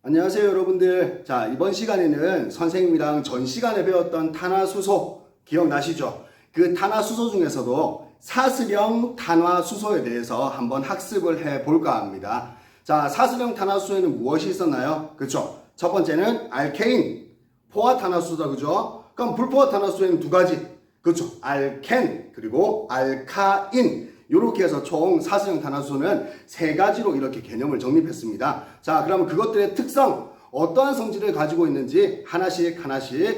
안녕하세요 여러분들. 자, 이번 시간에는 선생님이랑 전 시간에 배웠던 탄화수소 기억나시죠? 그 탄화수소 중에서도 사슬형 탄화수소에 대해서 한번 학습을 해 볼까 합니다. 자, 사슬형 탄화수소에는 무엇이 있었나요? 그쵸? 첫 번째는 알케인, 포화 탄화수소다, 그죠? 그럼 불포화 탄화수소에는 두 가지, 그쵸? 알켄 그리고 알카인, 이렇게 해서 총 사슬형 탄화수소는 세 가지로 이렇게 개념을 정립했습니다. 자, 그러면 그것들의 특성, 어떠한 성질을 가지고 있는지 하나씩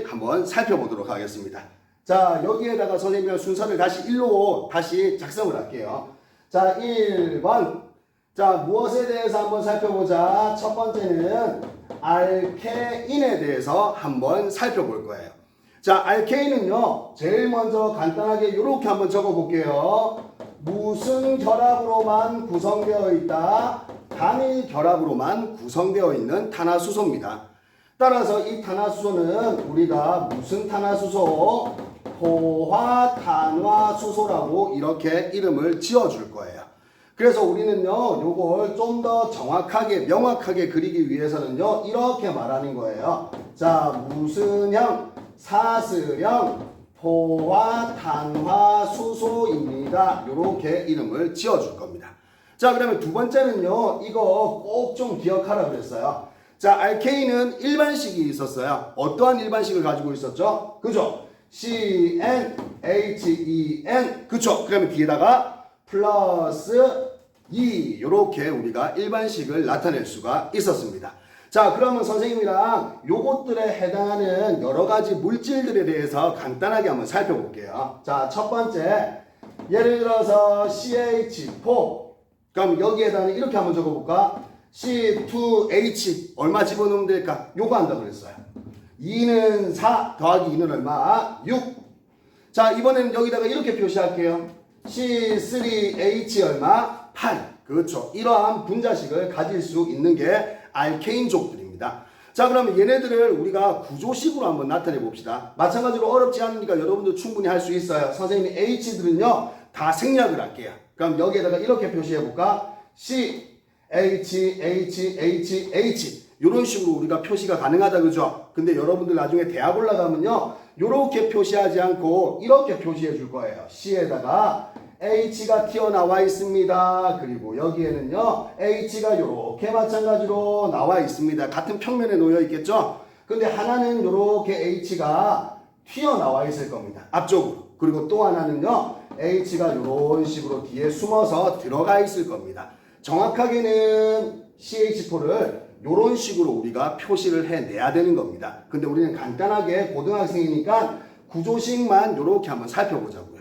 한번 살펴보도록 하겠습니다. 자, 여기에다가 선생님이 순서를 다시 1로 다시 작성을 할게요. 자, 1번. 자, 무엇에 대해서 한번 살펴보자. 첫 번째는 알케인에 대해서 한번 살펴볼 거예요. 자, 알케인은요, 제일 먼저 간단하게 이렇게 한번 적어 볼게요. 무슨 결합으로만 구성되어 있다? 단일 결합으로만 구성되어 있는 탄화수소입니다. 따라서 이 탄화수소는 우리가 무슨 탄화수소? 포화탄화수소라고 이렇게 이름을 지어줄 거예요. 그래서 우리는요, 요걸 좀 더 정확하게, 명확하게 그리기 위해서는요, 이렇게 말하는 거예요. 자, 무슨 형? 사슬형 포화탄화수소입니다. 이렇게 이름을 지어줄 겁니다. 자, 그러면 두 번째는요, 이거 꼭 좀 기억하라 그랬어요. 자, 알케인은 일반식이 있었어요. 어떠한 일반식을 가지고 있었죠? 그죠? CnHen. 그쵸? 그러면 뒤에다가 플러스 2, 이렇게 우리가 일반식을 나타낼 수가 있었습니다. 자, 그러면 선생님이랑 요것들에 해당하는 여러 가지 물질들에 대해서 간단하게 한번 살펴볼게요. 자, 첫 번째, 예를 들어서 CH4. 그럼 여기에다는 이렇게 한번 적어볼까? C2H 얼마 집어넣으면 될까? 요거 한다고 그랬어요. 2는 4 더하기 2는 얼마? 6. 자, 이번에는 여기다가 이렇게 표시할게요. C3H 얼마? 8. 그렇죠. 이러한 분자식을 가질 수 있는 게 알케인족들입니다. 자, 그러면 얘네들을 우리가 구조식으로 한번 나타내 봅시다. 마찬가지로 어렵지 않으니까 여러분도 충분히 할 수 있어요. 선생님이 H들은요, 다 생략을 할게요. 그럼 여기에다가 이렇게 표시해 볼까? C, H, H, H, H. 이런 식으로 우리가 표시가 가능하다, 그죠? 근데 여러분들 나중에 대학 올라가면요, 이렇게 표시하지 않고 이렇게 표시해 줄 거예요. C에다가 H가 튀어나와 있습니다. 그리고 여기에는요, H가 이렇게 마찬가지로 나와 있습니다. 같은 평면에 놓여 있겠죠? 근데 하나는 이렇게 H가 튀어나와 있을 겁니다. 앞쪽으로. 그리고 또 하나는요, H가 이런 식으로 뒤에 숨어서 들어가 있을 겁니다. 정확하게는 CH4를 이런 식으로 우리가 표시를 해내야 되는 겁니다. 근데 우리는 간단하게 고등학생이니까 구조식만 이렇게 한번 살펴보자고요.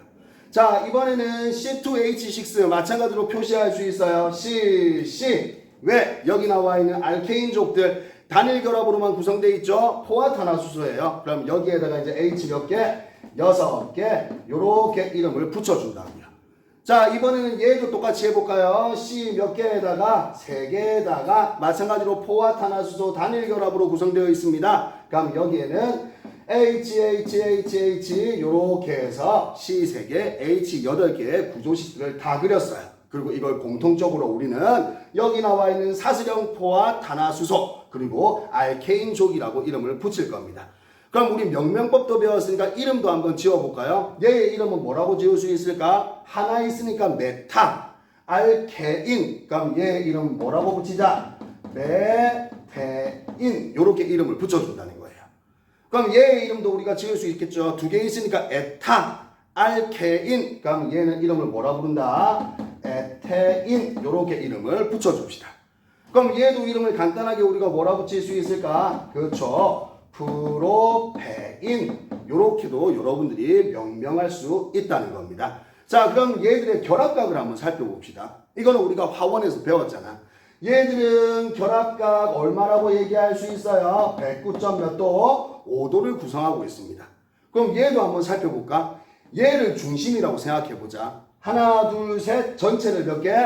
자, 이번에는 C2H6 마찬가지로 표시할 수 있어요. C. 왜? 여기 나와 있는 알케인족들 단일 결합으로만 구성되어 있죠? 포화탄화수소예요. 그럼 여기에다가 이제 H 몇 개? 6개. 요렇게 이름을 붙여준다고요. 자, 이번에는 얘도 똑같이 해볼까요? C 몇 개에다가 3개에다가 마찬가지로 포화탄화수소 단일 결합으로 구성되어 있습니다. 그럼 여기에는 H 요렇게 해서 C 3개, H 8개의 구조식들을 다 그렸어요. 그리고 이걸 공통적으로 우리는 여기 나와 있는 사슬형 포화탄화수소 그리고 알케인족이라고 이름을 붙일 겁니다. 그럼 우리 명명법도 배웠으니까 이름도 한번 지어볼까요? 얘의 이름은 뭐라고 지을 수 있을까? 하나 있으니까 메타, 알케인. 그럼 얘의 이름 뭐라고 붙이자? 메테인. 요렇게 이름을 붙여준다는 거예요. 그럼 얘의 이름도 우리가 지을 수 있겠죠? 두 개 있으니까 에타, 알케인. 그럼 얘는 이름을 뭐라 부른다? 에테인. 요렇게 이름을 붙여줍시다. 그럼 얘도 이름을 간단하게 우리가 뭐라 붙일 수 있을까? 그렇죠. 프로페인. 요렇게도 여러분들이 명명할 수 있다는 겁니다. 자, 그럼 얘들의 결합각을 한번 살펴봅시다. 이거는 우리가 화원에서 배웠잖아. 얘들은 결합각 얼마라고 얘기할 수 있어요? 109점 몇 도? 5도를 구성하고 있습니다. 그럼 얘도 한번 살펴볼까? 얘를 중심이라고 생각해보자. 하나, 둘, 셋, 전체를 몇 개?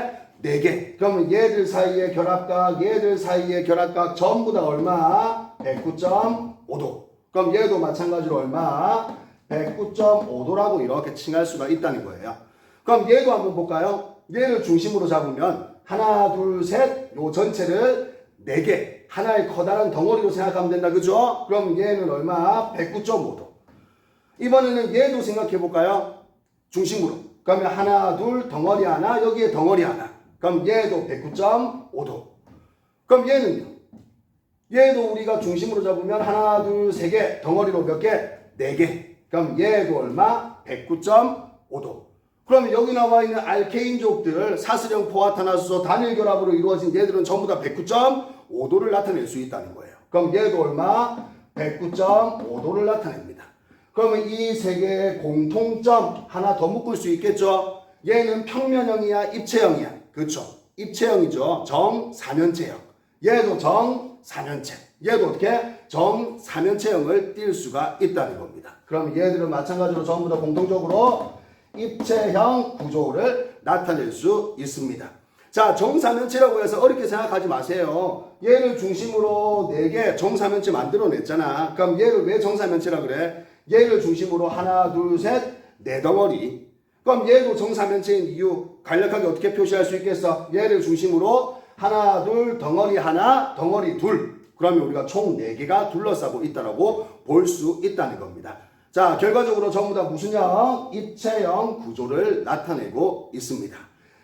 4개. 그러면 얘들 사이의 결합각, 얘들 사이의 결합각 전부 다 얼마? 109.5도. 그럼 얘도 마찬가지로 얼마? 109.5도라고 이렇게 칭할 수가 있다는 거예요. 그럼 얘도 한번 볼까요? 얘를 중심으로 잡으면 하나, 둘, 셋, 요 전체를 4개. 하나의 커다란 덩어리로 생각하면 된다. 그죠? 그럼 얘는 얼마? 109.5도. 이번에는 얘도 생각해 볼까요? 중심으로. 그러면 하나, 둘, 덩어리 하나, 여기에 덩어리 하나. 그럼 얘도 109.5도. 그럼 얘는요? 얘도 우리가 중심으로 잡으면 하나, 둘, 세 개, 덩어리로 몇 개? 네 개. 그럼 얘도 얼마? 109.5도. 그러면 여기 나와 있는 알케인족들, 사슬형 포화탄화수소 단일 결합으로 이루어진 얘들은 전부 다 109.5도를 나타낼 수 있다는 거예요. 그럼 얘도 얼마? 109.5도를 나타냅니다. 그러면 이 세 개의 공통점 하나 더 묶을 수 있겠죠? 얘는 평면형이야, 입체형이야? 그렇죠. 입체형이죠. 정사면체형. 얘도 정사면체. 얘도 어떻게? 정사면체형을 띌 수가 있다는 겁니다. 그럼 얘들은 마찬가지로 전부 다 공통적으로 입체형 구조를 나타낼 수 있습니다. 자, 정사면체라고 해서 어렵게 생각하지 마세요. 얘를 중심으로 4개 정사면체 만들어냈잖아. 그럼 얘를 왜 정사면체라 그래? 얘를 중심으로 하나, 둘, 셋, 네 덩어리. 그럼 얘도 정사면체인 이유 간략하게 어떻게 표시할 수 있겠어? 얘를 중심으로 하나, 둘, 덩어리 하나, 덩어리 둘. 그러면 우리가 총 4개가 둘러싸고 있다고 볼 수 있다는 겁니다. 자, 결과적으로 전부 다 무슨 형? 입체형 구조를 나타내고 있습니다.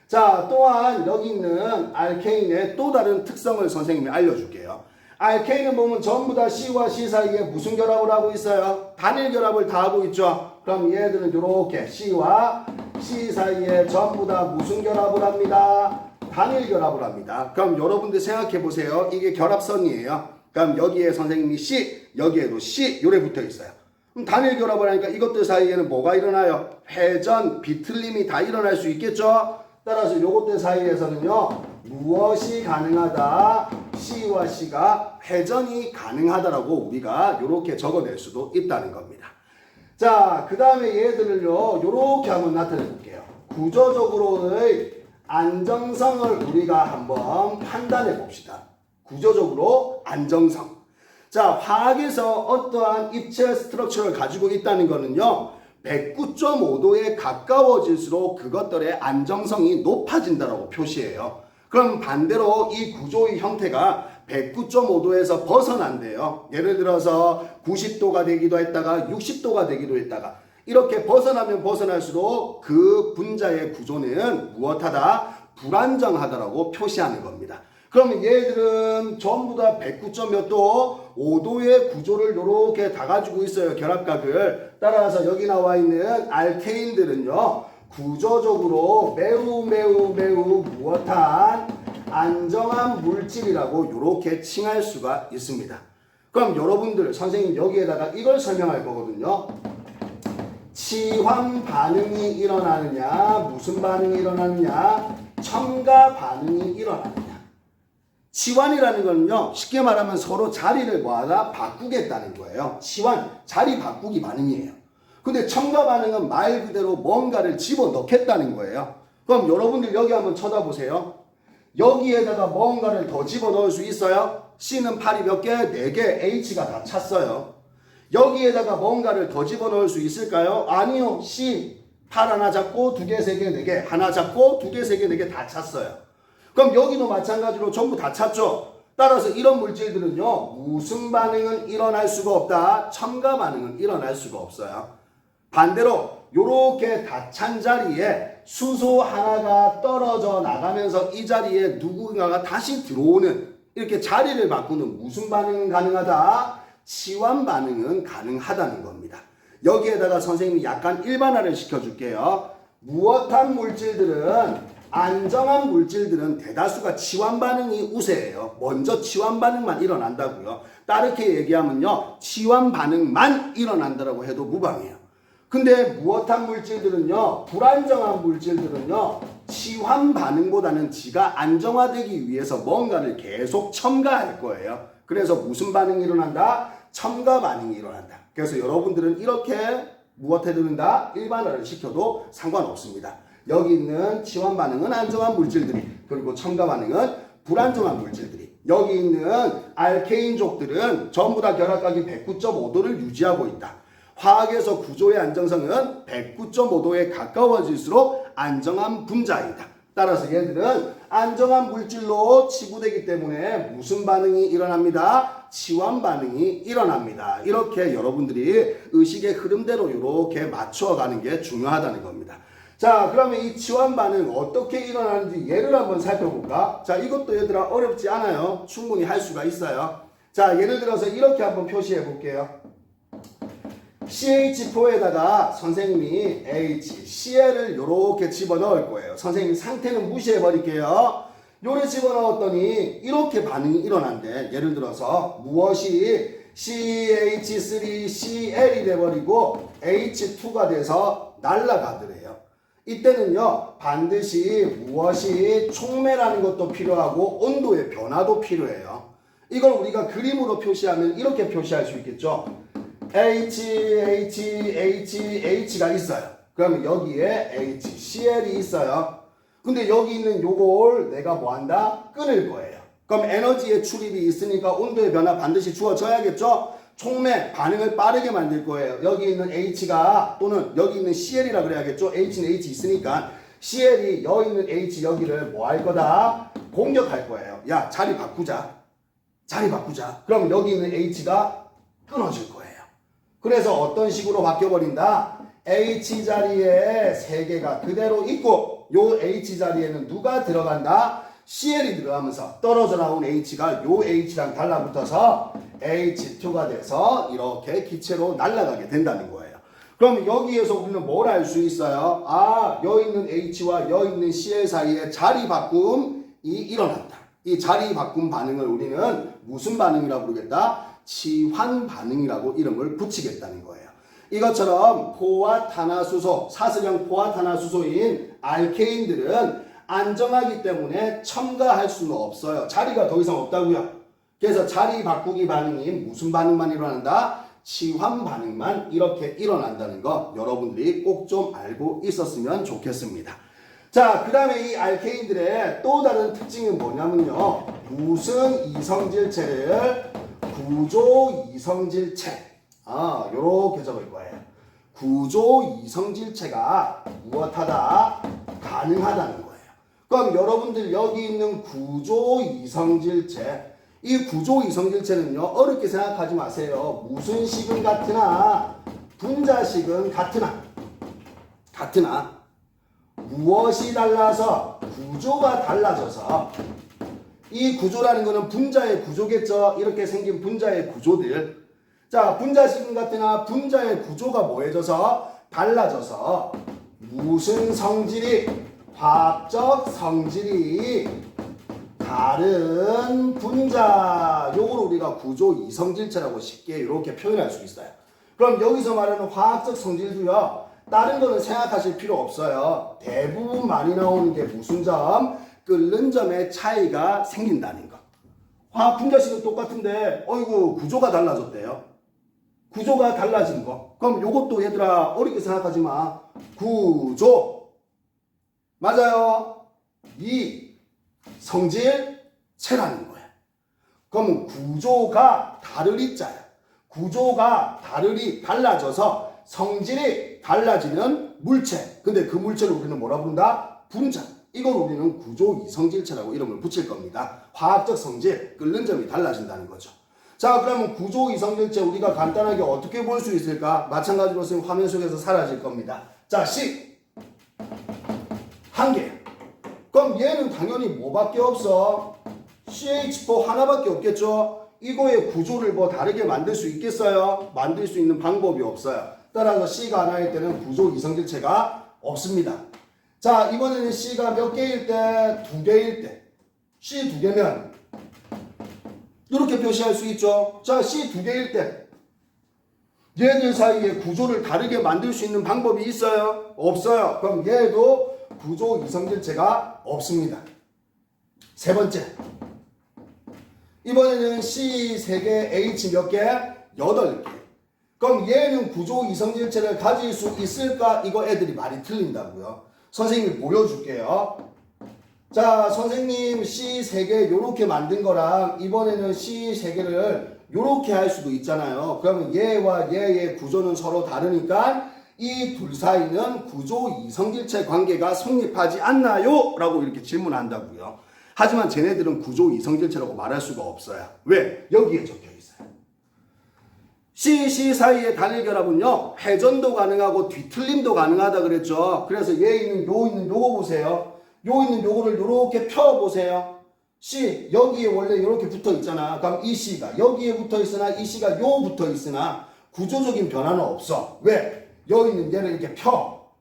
자, 또한 여기 있는 알케인의 또 다른 특성을 선생님이 알려줄게요. 알케인은 보면 전부 다 C와 C 사이에 무슨 결합을 하고 있어요? 단일 결합을 다 하고 있죠. 그럼 얘들은 이렇게 C와 C 사이에 전부 다 무슨 결합을 합니다? 단일 결합을 합니다. 그럼 여러분들 생각해 보세요. 이게 결합선이에요. 그럼 여기에 선생님이 C, 여기에도 C 요래 붙어 있어요. 그럼 단일 결합을 하니까 이것들 사이에는 뭐가 일어나요? 회전, 비틀림이 다 일어날 수 있겠죠? 따라서 이것들 사이에서는요, 무엇이 가능하다? C와 C가 회전이 가능하다라고 우리가 이렇게 적어낼 수도 있다는 겁니다. 자, 그 다음에 얘들을요, 이렇게 한번 나타내 볼게요. 구조적으로의 안정성을 우리가 한번 판단해 봅시다. 구조적으로 안정성. 자, 화학에서 어떠한 입체 스트럭처를 가지고 있다는 거는요, 109.5도에 가까워질수록 그것들의 안정성이 높아진다고 표시해요. 그럼 반대로 이 구조의 형태가 109.5도에서 벗어난대요. 예를 들어서 90도가 되기도 했다가 60도가 되기도 했다가 이렇게 벗어나면 벗어날수록 그 분자의 구조는 무엇하다? 불안정하다라고 표시하는 겁니다. 그러면 얘들은 전부 다 109. 몇 도? 5도의 구조를 이렇게 다 가지고 있어요. 결합각을. 따라서 여기 나와 있는 알케인들은요. 구조적으로 매우 무엇한 안정한 물질이라고 이렇게 칭할 수가 있습니다. 그럼 여러분들 선생님 여기에다가 이걸 설명할 거거든요. 치환 반응이 일어나느냐, 무슨 반응이 일어나느냐, 첨가 반응이 일어나느냐. 치환이라는 거는요, 쉽게 말하면 서로 자리를 뭐하다? 바꾸겠다는 거예요. 치환, 자리 바꾸기 반응이에요. 근데 첨가 반응은 말 그대로 뭔가를 집어넣겠다는 거예요. 그럼 여러분들 여기 한번 쳐다보세요. 여기에다가 뭔가를 더 집어넣을 수 있어요? C는 팔이 몇 개? 4개, H가 다 찼어요. 여기에다가 뭔가를 더 집어넣을 수 있을까요? 아니요. C, 팔 하나 잡고 2개, 3개, 4개, 하나 잡고 2개, 3개, 4개 다 찼어요. 그럼 여기도 마찬가지로 전부 다 찼죠? 따라서 이런 물질들은요, 무슨 반응은 일어날 수가 없다? 첨가 반응은 일어날 수가 없어요. 반대로 요렇게 다 찬 자리에 수소 하나가 떨어져 나가면서 이 자리에 누군가가 다시 들어오는 이렇게 자리를 바꾸는 무슨 반응은 가능하다? 치환 반응은 가능하다는 겁니다. 여기에다가 선생님이 약간 일반화를 시켜줄게요. 무엇한 물질들은 안정한 물질들은 대다수가 치환 반응이 우세해요. 먼저 치환 반응만 일어난다고요. 다르게 얘기하면요, 치환 반응만 일어난다고 해도 무방해요. 근데 무엇한 물질들은요, 불안정한 물질들은요, 치환 반응보다는 지가 안정화되기 위해서 뭔가를 계속 첨가할 거예요. 그래서 무슨 반응이 일어난다? 첨가 반응이 일어난다. 그래서 여러분들은 이렇게 무엇해 두는다? 일반화를 시켜도 상관없습니다. 여기 있는 치환 반응은 안정한 물질들이, 그리고 첨가 반응은 불안정한 물질들이, 여기 있는 알케인족들은 전부 다 결합각이 109.5도를 유지하고 있다. 화학에서 구조의 안정성은 109.5도에 가까워질수록 안정한 분자이다. 따라서 얘들은 안정한 물질로 치부되기 때문에 무슨 반응이 일어납니다? 치환 반응이 일어납니다. 이렇게 여러분들이 의식의 흐름대로 이렇게 맞춰가는 게 중요하다는 겁니다. 자, 그러면 이 치환 반응 어떻게 일어나는지 예를 한번 살펴볼까? 자, 이것도 얘들아 어렵지 않아요. 충분히 할 수가 있어요. 자, 예를 들어서 이렇게 한번 표시해 볼게요. CH4에다가 선생님이 HCl을 이렇게 집어넣을 거예요. 선생님 상태는 무시해 버릴게요. 요래 집어넣었더니 이렇게 반응이 일어난대. 예를 들어서 무엇이 CH3Cl이 돼버리고 H2가 돼서 날아가더래요. 이때는요 반드시 무엇이 촉매라는 것도 필요하고 온도의 변화도 필요해요. 이걸 우리가 그림으로 표시하면 이렇게 표시할 수 있겠죠. H가 있어요. 그러면 여기에 HCl이 있어요. 근데 여기 있는 요걸 내가 뭐한다? 끊을 거예요. 그럼 에너지의 출입이 있으니까 온도의 변화 반드시 주어져야겠죠? 촉매, 반응을 빠르게 만들 거예요. 여기 있는 H가 또는 여기 있는 CL이라 그래야겠죠? H는 H 있으니까 CL이 여기 있는 H 여기를 뭐 할 거다? 공격할 거예요. 야, 자리 바꾸자. 자리 바꾸자. 그럼 여기 있는 H가 끊어질 거예요. 그래서 어떤 식으로 바뀌어버린다? H 자리에 3개가 그대로 있고 요 H 자리에는 누가 들어간다? CL이 들어가면서 떨어져 나온 H가 요 H랑 달라붙어서 H2가 돼서 이렇게 기체로 날아가게 된다는 거예요. 그럼 여기에서 우리는 뭘 알 수 있어요? 아, 여기 있는 H와 여기 있는 CL 사이에 자리 바꿈이 일어난다. 이 자리 바꿈 반응을 우리는 무슨 반응이라고 부르겠다? 치환 반응이라고 이름을 붙이겠다는 거예요. 이것처럼 포화탄화수소, 사슬형 포화탄화수소인 알케인들은 안정하기 때문에 첨가할 수는 없어요. 자리가 더 이상 없다고요. 그래서 자리 바꾸기 반응이 무슨 반응만 일어난다? 치환 반응만 이렇게 일어난다는 거 여러분들이 꼭 좀 알고 있었으면 좋겠습니다. 자, 그 다음에 이 알케인들의 또 다른 특징이 뭐냐면요. 무슨 이성질체를 구조 이성질체. 요렇게 적을 거예요. 구조 이성질체가 무엇하다? 가능하다는 거예요. 그럼 여러분들 여기 있는 구조 이성질체, 이 구조 이성질체는요 어렵게 생각하지 마세요. 무슨 식은 같으나 분자식은 같으나 무엇이 달라서 구조가 달라져서 이 구조라는 거는 분자의 구조겠죠. 이렇게 생긴 분자의 구조들. 자, 분자식은 같으나 분자의 구조가 뭐해져서 달라져서 무슨 성질이 화학적 성질이 다른 분자, 요걸 우리가 구조 이성질체라고 쉽게 이렇게 표현할 수 있어요. 그럼 여기서 말하는 화학적 성질도요 다른 거는 생각하실 필요 없어요. 대부분 많이 나오는 게 무슨 점? 끓는 점의 차이가 생긴다는 거. 화학 분자식은 똑같은데 어이구 구조가 달라졌대요. 구조가 달라진 거. 그럼 요것도 얘들아 어렵게 생각하지 마. 구조 맞아요. 이 성질체라는 거야. 그럼 구조가 다르리 자야. 구조가 다르리 달라져서 성질이 달라지는 물체. 근데 그 물체를 우리는 뭐라 부른다? 분자. 이걸 우리는 구조 이성질체라고 이름을 붙일 겁니다. 화학적 성질, 끓는 점이 달라진다는 거죠. 자, 그러면 구조 이성질체 우리가 간단하게 어떻게 볼 수 있을까? 마찬가지로 선생님 화면 속에서 사라질 겁니다. 자, C 한 개. 그럼 얘는 당연히 뭐밖에 없어? CH4 하나밖에 없겠죠? 이거의 구조를 뭐 다르게 만들 수 있겠어요? 만들 수 있는 방법이 없어요. 따라서 C가 하나일 때는 구조 이성질체가 없습니다. 자, 이번에는 C가 몇 개일 때? 2개일 때. C 2개면 이렇게 표시할 수 있죠. 자, C 2개일 때 얘들 사이에 구조를 다르게 만들 수 있는 방법이 있어요? 없어요. 그럼 얘도 구조 이성질체가 없습니다. 세 번째. 이번에는 C 3개, H 몇 개? 8개. 그럼 얘는 구조 이성질체를 가질 수 있을까? 이거 애들이 말이 틀린다고요. 선생님이 보여줄게요. 자, 선생님 C 3개 요렇게 만든 거랑 이번에는 C 3개를 요렇게 할 수도 있잖아요. 그러면 얘와 얘의 구조는 서로 다르니까 이 둘 사이는 구조 이성질체 관계가 성립하지 않나요? 라고 이렇게 질문한다고요. 하지만 쟤네들은 구조 이성질체라고 말할 수가 없어요. 왜? 여기에 적혀 있어요. C 사이의 단일 결합은요, 회전도 가능하고 뒤틀림도 가능하다 그랬죠. 그래서 얘 있는 요거 보세요. 요 있는 요거를 요렇게 펴보세요. C, 여기에 원래 요렇게 붙어 있잖아. 그럼 이 C가 여기에 붙어 있으나 이 C가 요 붙어 있으나 구조적인 변화는 없어. 왜? 여기 있는 얘를 이렇게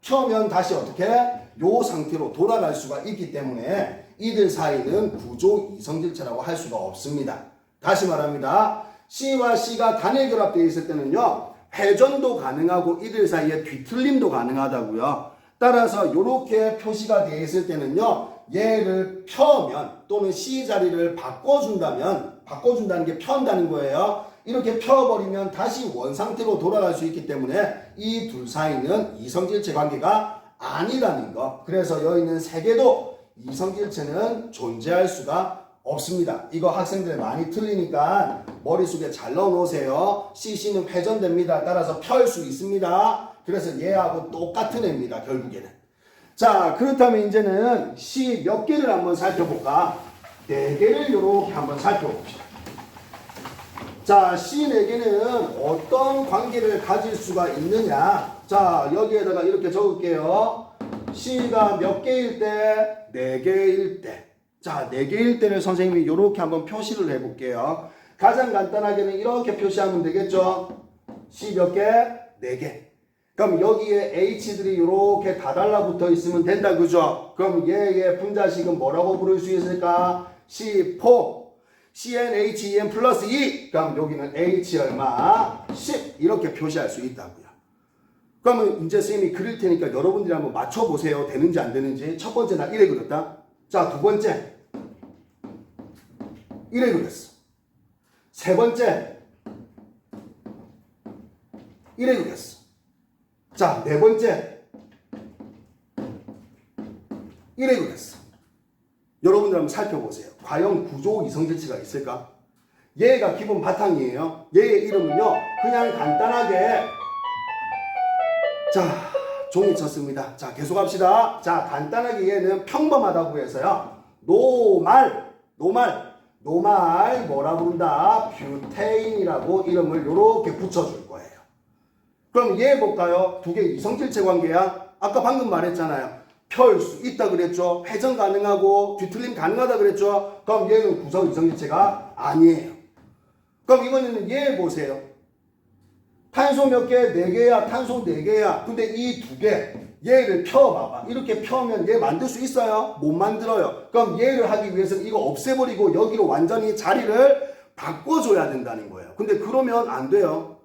펴면 다시 어떻게? 요 상태로 돌아갈 수가 있기 때문에 이들 사이는 구조 이성질체라고 할 수가 없습니다. 다시 말합니다. C와 C가 단일 결합되어 있을 때는요, 회전도 가능하고 이들 사이에 뒤틀림도 가능하다고요. 따라서 이렇게 표시가 되어 있을 때는요, 얘를 펴면 또는 C 자리를 바꿔준다는 게 편다는 거예요. 이렇게 펴버리면 다시 원상태로 돌아갈 수 있기 때문에 이 둘 사이는 이성질체 관계가 아니라는 거. 그래서 여기 있는 세 개도 이성질체는 존재할 수가 없습니다. 이거 학생들 많이 틀리니까 머릿속에 잘 넣어놓으세요. CC는 회전됩니다. 따라서 펼 수 있습니다. 그래서 얘하고 똑같은 애입니다. 결국에는. 자, 그렇다면 이제는 C 몇 개를 한번 살펴볼까? 4개를 이렇게 한번 살펴봅시다. 자, C 4개는 어떤 관계를 가질 수가 있느냐? 자, 여기에다가 이렇게 적을게요. C가 몇 개일 때? 4개일 때. 자, 4개일 때를 선생님이 이렇게 한번 표시를 해볼게요. 가장 간단하게는 이렇게 표시하면 되겠죠? C 몇 개? 4개. 그럼 여기에 H들이 이렇게 다 달라붙어 있으면 된다, 그죠? 그럼 얘의 분자식은 뭐라고 부를 수 있을까? C4, CnHen 플러스 2. 그럼 여기는 H 얼마? 10. 이렇게 표시할 수 있다고요. 그러면 이제 선생님이 그릴 테니까 여러분들이 한번 맞춰보세요. 되는지 안 되는지. 첫 번째 나 이래 그렸다. 자, 두 번째. 이래 그렸어. 세 번째. 이래 그렸어. 자, 네 번째. 이래 그렸어. 여러분들 한번 살펴보세요. 과연 구조 이성질체가 있을까? 얘가 기본 바탕이에요. 얘의 이름은요, 그냥 간단하게, 자, 종이 쳤습니다. 자, 계속합시다. 자, 간단하게 얘는 평범하다고 해서요, 노말 뭐라 부른다? 뷰테인이라고 이름을 이렇게 붙여줄 거예요. 그럼 얘 볼까요? 두 개 이성질체 관계야? 아까 방금 말했잖아요. 펼 수 있다 그랬죠? 회전 가능하고 뒤틀림 가능하다 그랬죠? 그럼 얘는 구성 이성질체가 아니에요. 그럼 이거는 얘 보세요. 탄소 몇 개? 4개야. 탄소 4개야. 근데 이 2개, 얘를 펴봐봐. 이렇게 펴면 얘 만들 수 있어요? 못 만들어요. 그럼 얘를 하기 위해서는 이거 없애버리고 여기로 완전히 자리를 바꿔줘야 된다는 거예요. 근데 그러면 안 돼요.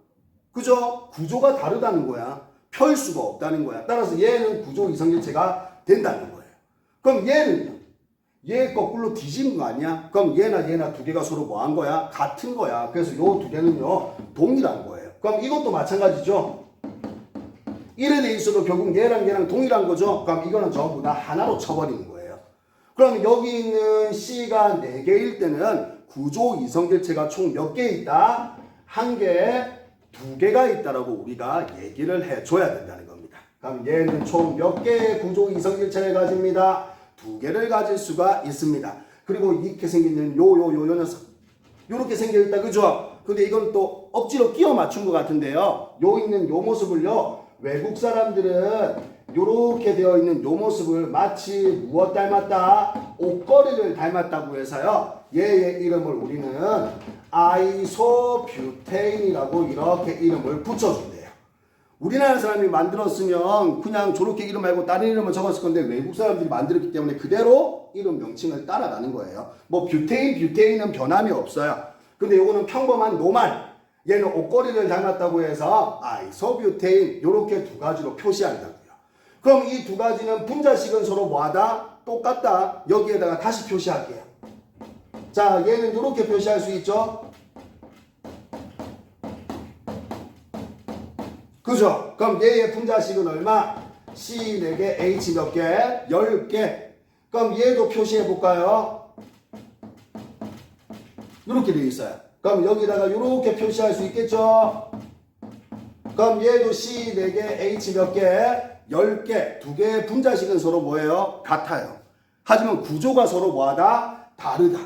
그죠? 구조가 다르다는 거야. 펼 수가 없다는 거야. 따라서 얘는 구조 이성질체가 된다는 거예요. 그럼 얘는요? 얘 거꾸로 뒤집은 거 아니야? 그럼 얘나 두 개가 서로 뭐 한 거야? 같은 거야. 그래서 요 두 개는요, 동일한 거예요. 그럼 이것도 마찬가지죠? 이래 돼 있어도 결국 얘랑 동일한 거죠? 그럼 이거는 전부 다 하나로 쳐버리는 거예요. 그럼 여기 있는 C가 4개일 때는 구조 이성질체가 총 몇 개 있다? 1개, 2개가 있다라고 우리가 얘기를 해줘야 된다는 겁니다. 그럼 얘는 총 몇 개의 구조 이성질체를 가집니다? 2개를 가질 수가 있습니다. 그리고 이렇게 생긴 요 녀석, 요렇게 생겨있다, 그죠? 근데 이건 또 억지로 끼워 맞춘 것 같은데요. 요 있는 요 모습을요, 외국 사람들은 요렇게 되어 있는 요 모습을 마치 무엇 닮았다? 옷걸이를 닮았다고 해서요, 얘의 이름을 우리는 아이소뷰테인이라고 이렇게 이름을 붙여준대요. 우리나라 사람이 만들었으면 그냥 저렇게 이름 말고 다른 이름을 적었을 건데 외국 사람들이 만들었기 때문에 그대로 이름 명칭을 따라가는 거예요. 뭐 뷰테인은 변함이 없어요. 근데 요거는 평범한 노말, 얘는 옷걸이를 닮았다고 해서 아이소뷰테인, 이렇게 2가지로 표시한다고요. 그럼 이 2가지는 분자식은 서로 뭐하다? 똑같다. 여기에다가 다시 표시할게요. 자, 얘는 이렇게 표시할 수 있죠? 그죠? 그럼 얘의 분자식은 얼마? C 4개, H 몇 개? 10개. 그럼 얘도 표시해 볼까요? 이렇게 되어 있어요. 그럼 여기다가 이렇게 표시할 수 있겠죠? 그럼 얘도 C 4개, H 몇 개? 10개. 두 개의 분자식은 서로 뭐예요? 같아요. 하지만 구조가 서로 뭐하다? 다르다.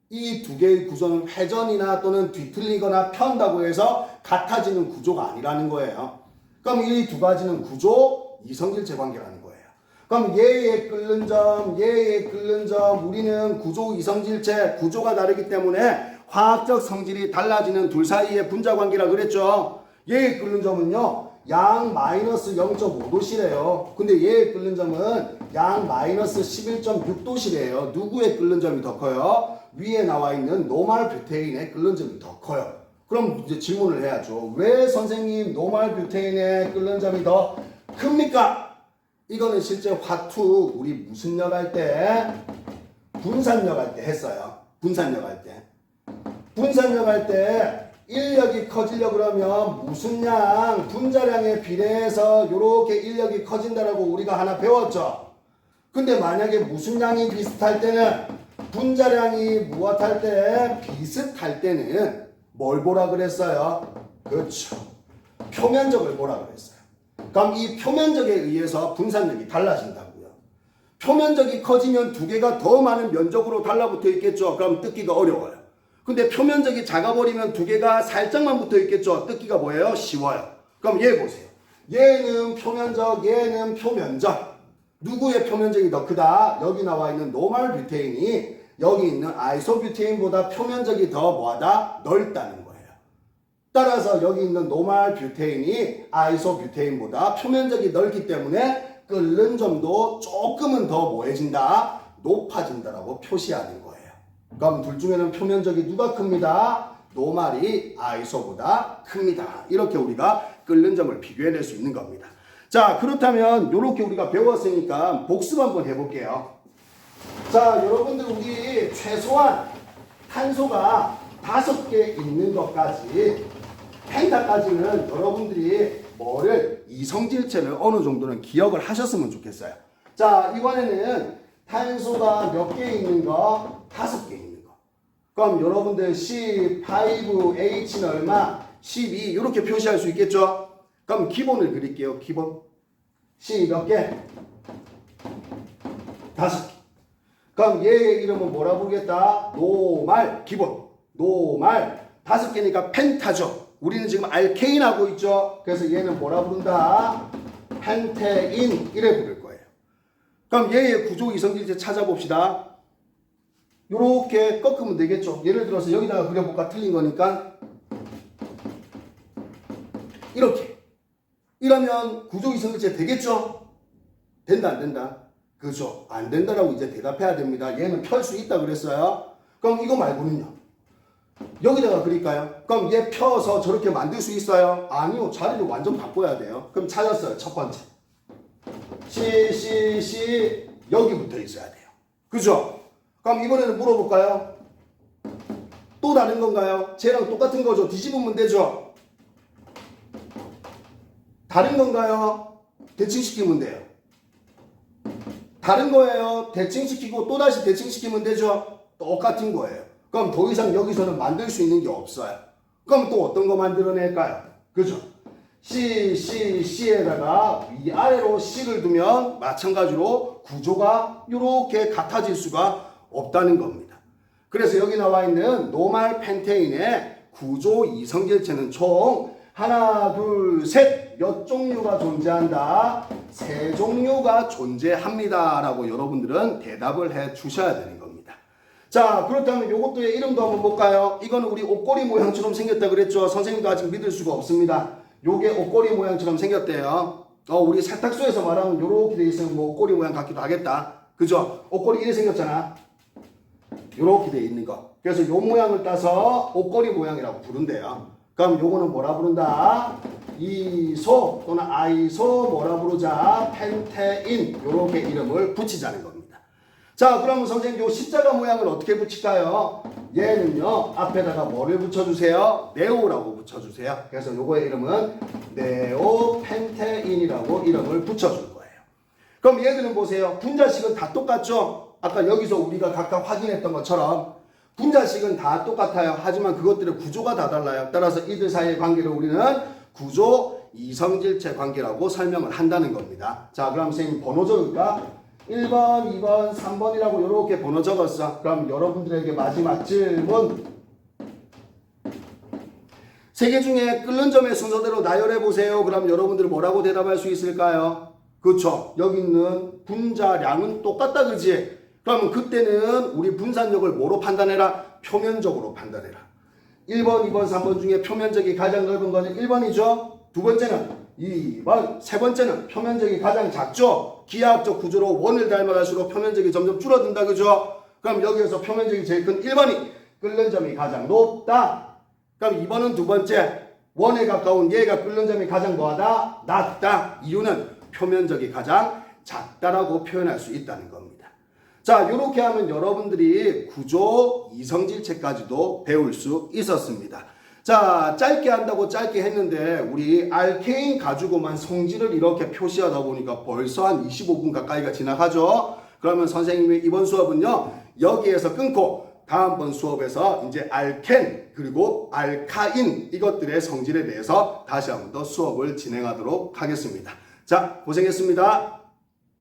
이 두 개의 구조는 회전이나 또는 뒤틀리거나 편다고 해서 같아지는 구조가 아니라는 거예요. 그럼 이 두 가지는 구조 이성질체 관계라는 거예요. 그럼 얘의 끓는 점, 얘의 끓는 점, 우리는 구조 이성질체, 구조가 다르기 때문에 화학적 성질이 달라지는 둘 사이의 분자 관계라 그랬죠. 얘의 끓는 점은요, 양 마이너스 0.5도씨래요. 근데 얘의 끓는 점은 양 마이너스 11.6도씨래요. 누구의 끓는 점이 더 커요? 위에 나와 있는 노말 뷰테인의 끓는 점이 더 커요. 그럼 이제 질문을 해야죠. 왜 선생님 노말 뷰테인의 끓는 점이 더 큽니까? 이거는 실제 화투 우리 무슨 역 할 때? 분산역 할 때 했어요. 분산역 할 때. 분산역 할 때 인력이 커지려 그러면 무슨 양? 분자량에 비례해서 이렇게 인력이 커진다라고 우리가 하나 배웠죠. 근데 만약에 무슨 양이 비슷할 때는 분자량이 무엇할 때? 비슷할 때는 뭘 보라 그랬어요? 그렇죠. 표면적을 보라 그랬어요. 그럼 이 표면적에 의해서 분산력이 달라진다고요. 표면적이 커지면 두 개가 더 많은 면적으로 달라붙어 있겠죠. 그럼 뜯기가 어려워요. 근데 표면적이 작아버리면 두 개가 살짝만 붙어 있겠죠. 뜯기가 뭐예요? 쉬워요. 그럼 얘 보세요. 얘는 표면적, 얘는 표면적. 누구의 표면적이 더 크다? 여기 나와 있는 노말 뷰테인이 여기 있는 아이소뷰테인보다 표면적이 더 뭐하다? 넓다는 거예요. 따라서 여기 있는 노말 뷰테인이 아이소뷰테인보다 표면적이 넓기 때문에 끓는 점도 조금은 더 뭐해진다? 높아진다라고 표시하는 거예요. 그럼 둘 중에는 표면적이 누가 큽니다? 노말이 아이소보다 큽니다. 이렇게 우리가 끓는 점을 비교해낼 수 있는 겁니다. 자, 그렇다면 이렇게 우리가 배웠으니까 복습 한번 해볼게요. 자, 여러분들 우리 최소한 탄소가 5개 있는 것까지 펜타까지는 여러분들이 뭐를 이성질체를 어느 정도는 기억을 하셨으면 좋겠어요. 자, 이번에는 탄소가 몇 개 있는 거? 5개 있는 거. 그럼 여러분들 C5H는 얼마? 12 이렇게 표시할 수 있겠죠? 그럼 기본을 그릴게요. 기본. C 몇 개? 5개. 그럼 얘의 이름은 뭐라 부르겠다? 노말 기본. 노말 5개니까 펜타죠. 우리는 지금 알케인 하고 있죠. 그래서 얘는 뭐라 부른다? 펜테인 이래 부를 거예요. 그럼 얘의 구조 이성질체 찾아봅시다. 요렇게 꺾으면 되겠죠. 예를 들어서 여기다가 그려볼까? 틀린 거니까 이렇게. 이러면 구조 이성질체 되겠죠? 된다 안 된다? 그죠? 안 된다라고 이제 대답해야 됩니다. 얘는 펼 수 있다 그랬어요. 그럼 이거 말고는요? 여기다가 그릴까요? 그럼 얘 펴서 저렇게 만들 수 있어요? 아니요. 자리를 완전 바꿔야 돼요. 그럼 찾았어요. 첫 번째. C 여기 붙어 있어야 돼요. 그죠? 그럼 이번에는 물어볼까요? 또 다른 건가요? 쟤랑 똑같은 거죠. 뒤집으면 되죠? 다른 건가요? 대칭시키면 돼요. 다른 거예요. 대칭시키고 또다시 대칭시키면 되죠? 똑같은 거예요. 그럼 더 이상 여기서는 만들 수 있는 게 없어요. 그럼 또 어떤 거 만들어낼까요? 그죠? C에다가 위아래로 C를 두면 마찬가지로 구조가 이렇게 같아질 수가 없다는 겁니다. 그래서 여기 나와 있는 노말 펜테인의 구조 이성질체는 총 하나, 둘, 셋 몇 종류가 존재한다? 3종류가 존재합니다. 라고 여러분들은 대답을 해 주셔야 되는 겁니다. 자, 그렇다면 요것도의 이름도 한번 볼까요? 이거는 우리 옷걸이 모양처럼 생겼다 그랬죠? 선생님도 아직 믿을 수가 없습니다. 요게 옷걸이 모양처럼 생겼대요. 우리 세탁소에서 말하면 요렇게 돼 있으면 뭐 옷걸이 모양 같기도 하겠다. 그죠? 옷걸이 이렇게 생겼잖아. 요렇게 돼 있는 거. 그래서 요 모양을 따서 옷걸이 모양이라고 부른대요. 그럼 요거는 뭐라 부른다? 이소 또는 아이소 뭐라 부르자? 펜테인 요렇게 이름을 붙이자는 겁니다. 자, 그러면 선생님 요 십자가 모양을 어떻게 붙일까요? 얘는요 앞에다가 뭐를 붙여주세요? 네오라고 붙여주세요. 그래서 요거의 이름은 네오펜테인이라고 이름을 붙여줄 거예요. 그럼 얘들은 보세요. 분자식은 다 똑같죠? 아까 여기서 우리가 각각 확인했던 것처럼 분자식은 다 똑같아요. 하지만 그것들의 구조가 다 달라요. 따라서 이들 사이의 관계를 우리는 구조 이성질체 관계라고 설명을 한다는 겁니다. 자, 그럼 선생님 번호 적을까? 1번, 2번, 3번이라고 이렇게 번호 적었어. 그럼 여러분들에게 마지막 질문. 세 개 중에 끓는 점의 순서대로 나열해 보세요. 그럼 여러분들은 뭐라고 대답할 수 있을까요? 그렇죠. 여기 있는 분자량은 똑같다, 그지? 그러면 그때는 우리 분산력을 뭐로 판단해라? 표면적으로 판단해라. 1번, 2번, 3번 중에 표면적이 가장 넓은 거는 1번이죠. 두 번째는 2번, 세 번째는 표면적이 가장 작죠. 기하학적 구조로 원을 닮아갈수록 표면적이 점점 줄어든다, 그죠? 그럼 여기에서 표면적이 제일 큰 1번이 끓는 점이 가장 높다. 그럼 2번은 두 번째, 원에 가까운 얘가 끓는 점이 가장 뭐하다? 낮다. 이유는 표면적이 가장 작다라고 표현할 수 있다는 겁니다. 자, 이렇게 하면 여러분들이 구조 이성질체까지도 배울 수 있었습니다. 자, 짧게 한다고 짧게 했는데 우리 알케인 가지고만 성질을 이렇게 표시하다 보니까 벌써 한 25분 가까이가 지나가죠. 그러면 선생님의 이번 수업은요, 여기에서 끊고 다음번 수업에서 이제 알켄 그리고 알카인 이것들의 성질에 대해서 다시 한번 더 수업을 진행하도록 하겠습니다. 자, 고생했습니다.